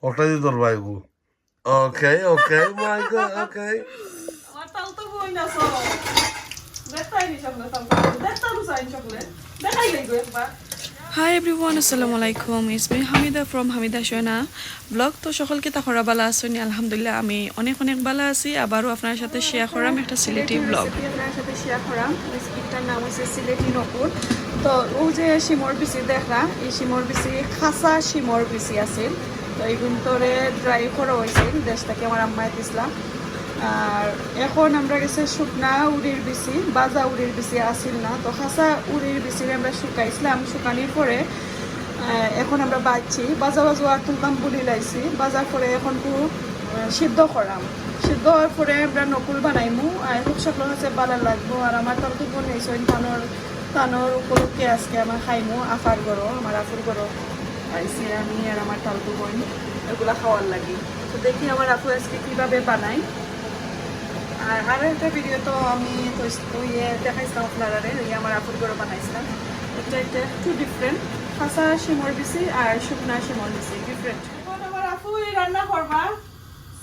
ওটাই তোর বাইবু ওকে ওকে মাই গড ওকে আমার তাল তো বই না সব দেখাই নি সব তাল দেখতা রুসাই সকলে দেখাই গই একবার Hi everyone, assalamu alaikum. It's me Hamida from Hamida Shoina vlog. তো সকলকে তাহরা বালা আছেন আলহামদুলিল্লাহ আমি অনেক অনেক বালা আছি আবারও আপনার সাথে শেয়ার করাম একটা সিলেটি ব্লগ আপনার সাথে শেয়ার করাম রেসিপিটার নাম হচ্ছে সিলেটি নকুল তো ও যে শিমর বিচি দেখরা এই শিমর বিচি খাসা শিমর বিচি আছে তো এইগুলো তোরে ড্রাই করা হয়েছে দেশটাকে আমার আম্মায় দিছিলাম আর এখন আমরা গেছে শুকনা উড়ির বিচি বাজা উড়ির বিচি আসিল না তো খাসা উড়ির বিচি আমরা শুকাইছিলাম শুকানির পরে এখন আমরা বাজছি বাজা আর তুলতাম বুলি লাইছি বাজার পরে এখন খুব সিদ্ধ করাম সিদ্ধ হওয়ার পরে আমরা নকুল বানাইমু আর খুব সকল হচ্ছে বালা লাগবো আর আমার তরফ বনাইছেন তানোর উপলক্ষে আজকে আমার খাইমু আফার গরো আমার আফুর গরো আইসি আমি আর আমার তালতু বোন এগুলা খাওয়ার লাগি তো দেখি আমার আপু আজকে কীভাবে বানাই আর আরও একটা ভিডিও তো আমি দেখাইছিলাম আপনারা আমার আপুর গরো বানাইছিলাম এটা একটু ডিফারেন্ট খাসা শিমর বিচি আর শুকনা শিমর বিচি ডিফারেন্ট এখন আমার আপু রান্না করবা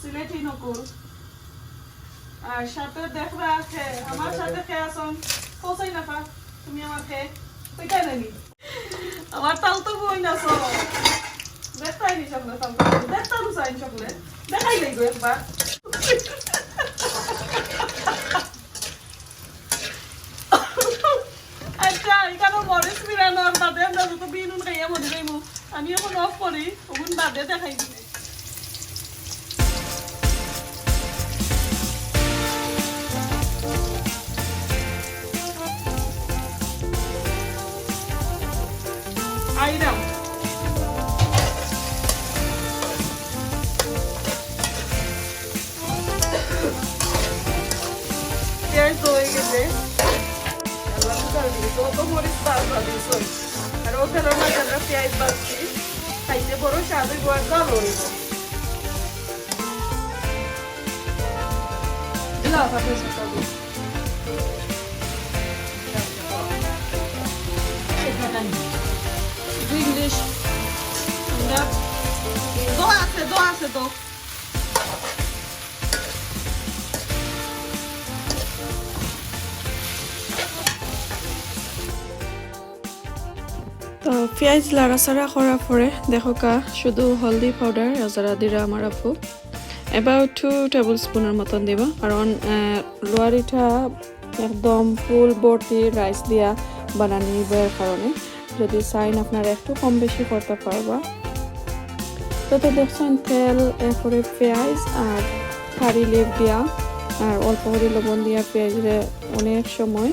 সিলেটি নকুল আর সাথে দেখবা আমার সাথে খেয়ে আসন পৌঁছাই না পা তুমি আমার খেয়ে ওইটাই নাকি আমার তাল তো বই না সব দেখতাই নি সকলে তাল দেখতা রুসাইন সকলে দেখাই নাই গো একবার আচ্ছা এখানে মরিচ মিলানোর বাদে আমরা যত বিনুন খাইয়া মনে যাইমু আমি এখন অফ করি ওগুন বাদে দেখাই দিই আইরাম পেঁয়াজ হয়ে গেছে কত মরিচ বাড়া দিয়েছ আর ওখানে মাঝে আমরা পেঁয়াজ বাড়ছি খাইতে বড় স্বাদে গোয়ার জল হইব ইংলিশ দো আছে দো তো পেঁয়াজ লাড়াচাড়া করার পরে দেখো কা শুধু হলদি পাউডার এজারা দিরা আমার আপু এবার 2 টেবিল স্পুনের মতন দিবা কারণ লোয়ারিটা একদম ফুল ভর্তি রাইস দিয়া বানানিবার কারণে যদি চাইন আপনারা একটু কম বেশি করতে পারবা তো দেখছেন তেল এরপরে পেঁয়াজ আর কারি লিভ দিয়া আর অল্প করে লবণ দিয়া পেঁয়াজে অনেক সময়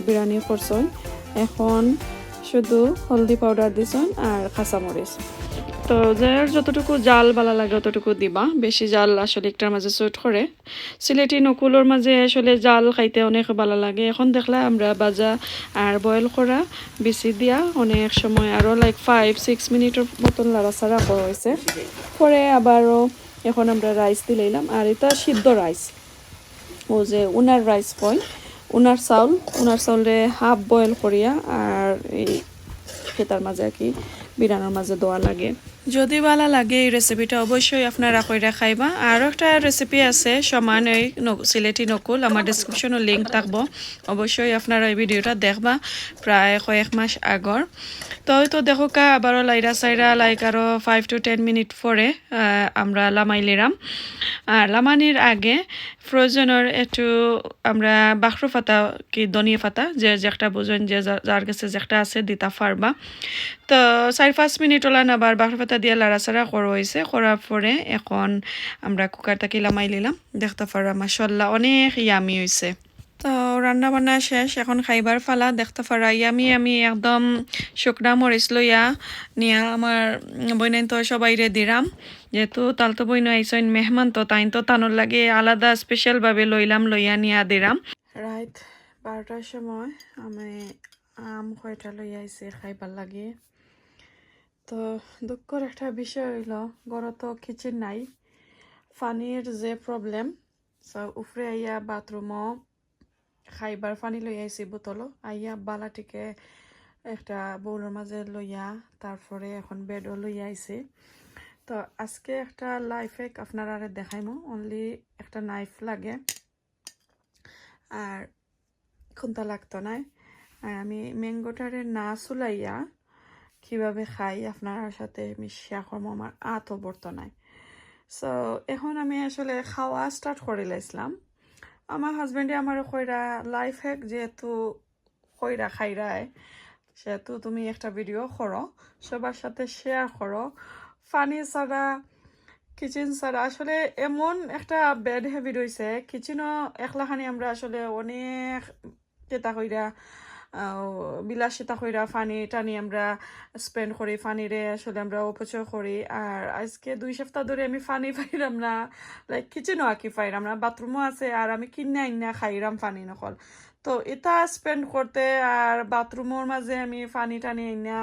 বিরিয়ানি করছেন এখন শুধু হলদি পাউডার দিছেন আর কাঁচামরিচ তো যার যতটুকু জাল ভালো লাগে ততটুকু দিবা বেশি জাল আসলে একটার মাঝে সুট করে সিলেটি নকুলোর মাঝে আসলে জাল খাইতে অনেক ভালো লাগে এখন দেখলা আমরা বাজা আর বয়েল করা বিচি দিয়া অনেক সময় আরও লাইক 5-6 মিনিটের মতন লাড়াচাড়া করা হয়েছে পরে আবারও এখন আমরা রাইস দিলাম আর এটা সিদ্ধ রাইস ও যে উনার রাইস কয় উনার চাউলে হাফ বয়েল করিয়া আর এই খেতার মাঝে আর কি বিরানোর মাঝে দেওয়া লাগে যদি ভালো লাগে এই রেসিপিটা অবশ্যই আপনারা কইরা খাইবা আর একটা রেসিপি আছে সমান এই সিলেটি নকুল আমার ডেসক্রিপশনে লিংক থাকবো অবশ্যই আপনারা এই ভিডিওটা দেখবা প্রায় কয়েক মাস আগর তো দেখো কা আবারও লাইরা সাইরা লাইক আরও 5 to 10 মিনিট পরে আমরা লামাই লিরাম আর লামানির আগে ফ্রোজেনের একটু আমরা বাখরু পাতা কি ধনিয়া পাতা যে যেটা বুঝেন যে যার কাছে যেটা আছে দিতা পারবা তো 4-5 মিনিট ওলান আবার বাখরু পাতা দিয়ে লাড়াচাড়া করা হয়েছে করার পরে এখন আমরা কুকার থেকে লামাই নিলাম দেখতে পারা মাশাআল্লাহ অনেক ইয়ামি হয়েছে তো রান্না বান্না শেষ এখন খাইবার ফালা দেখতে পারা আমি একদম শুকনা মরিচ লইয়া নিয়া আমার বইনাইন তো সবাই রে দিলাম যেহেতু তালতো বইন আইসইন মেহমান তো তাইন তো তানোর লাগে আলাদা স্পেশালভাবে লইয়া নিয়া দিলাম রাইট 12টার সময় আমি আম কয়টা লইয়া আইছি খাইবার লাগে তো দুঃখের একটা বিষয় হইল ঘরে তো কিচেন নাই পানির যে প্রবলেম উপরে আইয়া বাথরুমও খাইবার পানি লই আইছি বোতল আইয়া বালাটিকে একটা বউলের মাঝে লইয়া তারপরে এখন বেডও লইয়া আইছি তো আজকে একটা লাইফ হ্যাক আপনারা দেখাইমো অনলি একটা নাইফ লাগে আর খুন্তা লাগতো না আর আমি ম্যাঙ্গোটারে না চুলাইয়া কিভাবে খাই আপনার সাথে আমি শেয়ার করবো আমার আতও বর্তো নাই সো এখন আমি আসলে খাওয়া স্টার্ট করে লাইছিলাম আমার হাজব্যান্ডে আমার কইরা লাইফ হ্যাক যেহেতু কইরা খাইরায় সেহেতু তুমি একটা ভিডিও করো সবার সাথে শেয়ার করো ফানি ছাড়া কিচেন ছাড়া আসলে এমন একটা ব্যাড হ্যাবিট হয়েছে কিচেনও একলাখানি আমরা আসলে অনেক চেতা কইরা বিলাসিতা কইরা ফানি টানি আমরা স্পেন্ড করি ফানিরে আসলে আমরা অপচয় করি আর আজকে 2 সপ্তাহ ধরে আমি ফানি পাইরাম না লাইক কিচেনও আঁকি পাইরাম না বাথরুমও আছে আর আমি কিনে আইনা খাইরাম ফানি নকল তো এটা স্পেন্ড করতে আর বাথরুমের মাঝে আমি ফানি টানি আইনা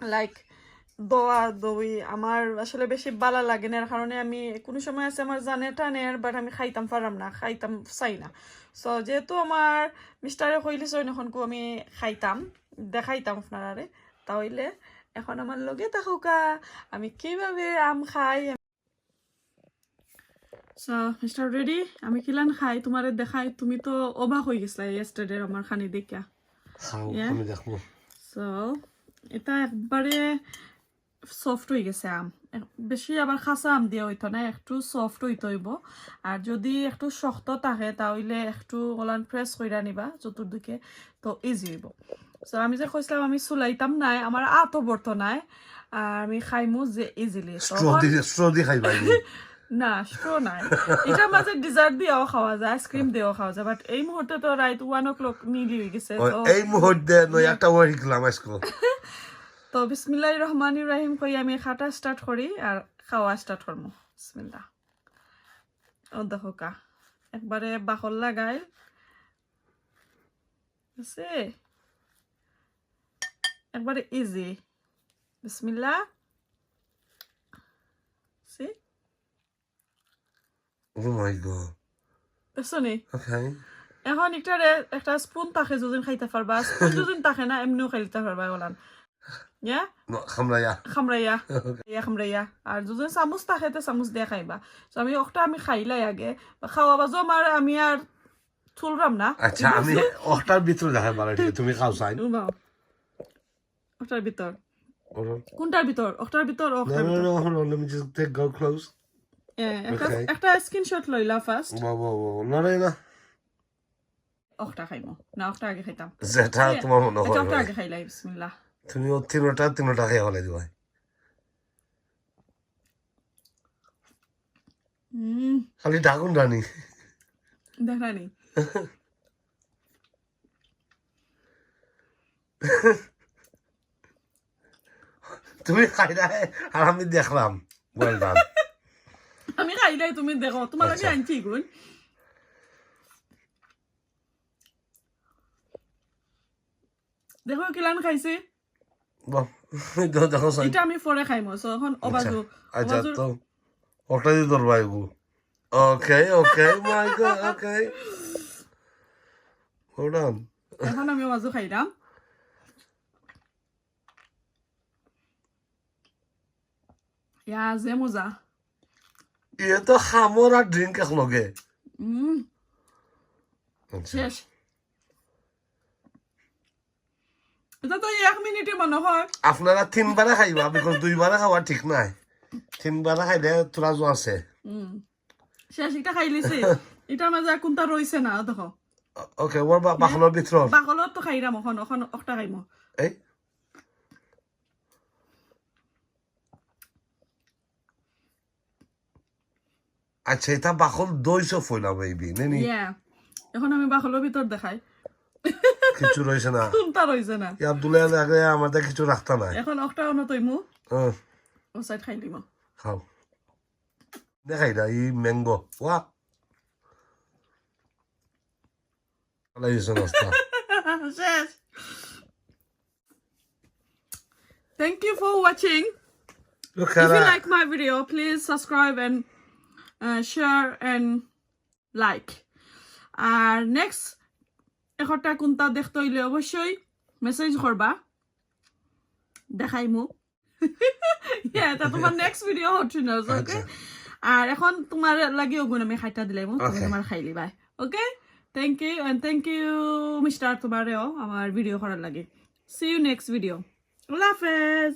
লাইক দোয়া দই আমার আসলে বেশি ভালো লাগে না কারণে আমি কোনো সময় আছে আমার জানে টানের বাট আমি খাইতাম পারাম না খাইতাম চাই না সো যেহেতু আমার মিস্টারে কইলিস এখনকু আমি খাইতাম দেখাইতাম আপনারারে তাহলে এখন আমার লগে থাকুকা আমি কিভাবে আম খাই সো মিস্টার রেডি আমি কিলান খাই তোমারে দেখাই তুমি তো অবাক হয়ে গেছলা ইয়েস্টারডে আমার খানি দেখা আমি দেখবো সো এটা একবারে সফট হয়ে গেছে আম বেশি আবার খাসা আম দিয়ে হইতো না একটু সফট হইতে হইব আর যদি একটু শক্ত থাকে তাহলে একটু ওলান প্রেস কইরা নিবা চতুর্দিকে তো ইজি হইব সো আমি যে কইছিলাম আমি চুলাইতাম নাই আমার আতো বর্ত নাই আর আমি খাইমু যে ইজিলি স্ট্র দিয়ে খাইবা না স্ট্র নাই এটার মাঝে ডিজার্ট দিয়েও খাওয়া যায় আইসক্রিম দিয়েও খাওয়া যায় বাট এই মুহূর্তে তো রাইট 1 o'clock নিলি হয়ে গেছে এই মুহূর্তে নয় একটা ওয়ার্ড লিখলাম আজকে তো বিসমিল্লাহির রহমানির রহিম কই আমি খাটা স্টার্ট করি আর খাওয়া স্টার্ট করবো বিসমিল্লাহ ও দেখো কা একবারে বাকল লাগাই আছে একবারে ইজি বিসমিল্লাহ সি Oh my god. শুনি Okay. এখন এটারে একটা স্পুন থাকে যদিন খাইতে পারবা স্পুন যদিন থাকে না এমনিও খাইতে পারবা ওলান ইয়া No, খামরাইয়া খামরাইয়া আর যদিন চামচ থাকে তো চামচ দিয়ে খাইবা তো আমি ওটা আমি খাইলাই আগে খাওয়া বাজো আমার আমি আর থুলরাম না আচ্ছা আমি ওটার ভিতর দেখাই বালা ঠিক তুমি খাও চাই ওটার ভিতর কোনটার ভিতর ওটার ভিতর ওটার ভিতর No, hold on, let me just take go close. একটা স্ক্রিনশট লইলা ফার্স্ট নড়াই না ওটা খাইমো না ওটা আগে খাইতাম যেটা তোমার মনে হয় ওটা আগে খাইলাই বিসমিল্লাহ তুমি ও তিনটা খেয়ে হলে দিবা খালি ডাকুন রানি দেখানি তুমি খাইলা আর আমি দেখলাম ওয়েল ডান আমি খাইলাই তুমি দেখো তোমার আমি আনছি গুণ দেখো কিলান খাইছে দেখো এটা আমি পরে খাইমো সো এখন অবাজু আচ্ছা তো ওটা দিয়ে ধরবা এগু ওকে মাই গড ওকে হোল্ড অন এখন আমি অবাজু খাইলাম ইয়া যে মজা ইয়ে তো খামর আর ড্রিঙ্ক একলগে শেষ এটা তো 1 মিনিটে মনে হয় আপনারা 3বারে খাইবা বিকজ 2বারে খাওয়া ঠিক নাই 3বারে খাইলে তোরা জো আছে শেষ এটা খাইলিছি এটা মাঝে কোনটা রইছে না দেখো ওকে ওর বাকলের ভিতর বাকলত তো খাইরাম এখন ওটা খাইমো এই আচ্ছা এটা বাকল দইছো ফইলা বেবি নেনি এখন আমি বাকলের ভিতর দেখাই কিছু রইছে না কোনটা রইছে না ইয়া দুলে আগে আমাদের কিছু রাখতা নাই এখন ওটা অন তইমু ও সাইড খাই দিমু খাও দেখাই দা এই ম্যাঙ্গো ওয়া আলাইছো নাস্তা শেষ Thank you for watching. Look If at you that. like my video, please subscribe and share and like. আর নেক্সট একটা কোনটা দেখতে হইলে অবশ্যই মেসেজ করবা দেখাইমু এটা তোমার নেক্সট ভিডিও হচ্ছে না ওকে আর এখন তোমার লাগি ওগুন আমি খাইটা দিলাম তুমি তোমার খাইলি bye okay thank you and thank you mister তোমারেও আমার ভিডিও করার লাগে সি ইউ নেক্সট ভিডিও আল্লাহ হাফেজ